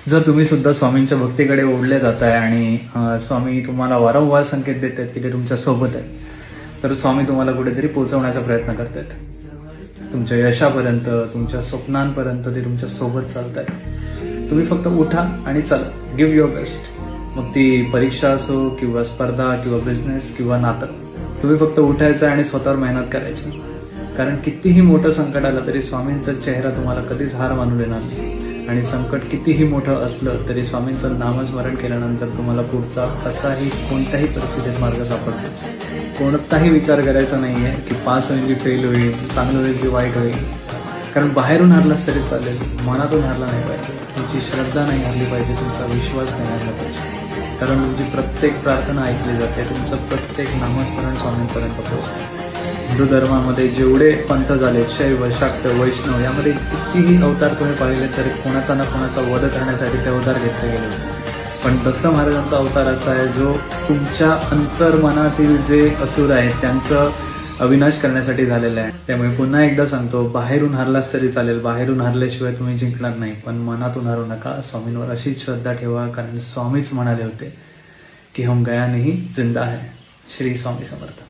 जर तुम्ही सुद्धा स्वामींच्या भक्तीकडे ओढले जाताय आणि स्वामी तुम्हाला वारंवार संकेत देत आहेत की ते तुमच्या सोबत आहेत, तर स्वामी तुम्हाला कुठेतरी पोहोचवण्याचा प्रयत्न करतात तुमच्या यशापर्यंत, तुमच्या स्वप्नांपर्यंत ते तुमच्या सोबत चालत आहेत. तुम्ही फक्त उठा आणि चला, गिव्ह युअर बेस्ट. मग ती परीक्षा असो किंवा स्पर्धा किंवा बिझनेस किंवा नातं, तुम्ही फक्त उठायचं आणि स्वतःवर मेहनत करायची. कारण कितीही मोठं संकट आलं तरी स्वामींचा चेहरा तुम्हाला कधीच हार मानू देणार नाही. आणि संकट कितीही मोठं असलं तरी स्वामींचं नामस्मरण केल्यानंतर तुम्हाला पुढचा कसाही कोणत्याही परिस्थितीत मार्ग सापडतोच. कोणताही विचार करायचा नाही आहे की पास होईल की फेल होईल, चांगलं होईल की वाईट होईल. कारण बाहेरून हारलाच तरी चालेल, मनातून हारला नाही पाहिजे. तुमची श्रद्धा नाही हरली पाहिजे, तुमचा विश्वास नाही हरला पाहिजे. कारण तुमची प्रत्येक प्रार्थना ऐकली जाते, तुमचं प्रत्येक नामस्मरण स्वामींपर्यंत पोहोचतं. हिंदू धर्मामध्ये जेवढे पंथ झाले, शैव, शाक्त, वैष्णव, यामध्ये कितीही अवतार तुम्ही पाहिले तरी कोणाचा ना कोणाचा वध करण्यासाठी ते अवतार घेतले गेले. पण दत्त महाराजांचा अवतार असा आहे जो तुमच्या अंतर्मनातील जे असुर आहेत त्यांचं अविनाश करण्यासाठी झालेला आहे. त्यामुळे पुन्हा एकदा सांगतो, बाहेरून हारलाच तरी चालेल, बाहेरून हारल्याशिवाय तुम्ही जिंकणार नाही, पण मनातून हारू नका. स्वामींवर अशीच श्रद्धा ठेवा, कारण स्वामीच म्हणाले होते की हम गया नहीं जिंदा है. श्री स्वामी समर्थ.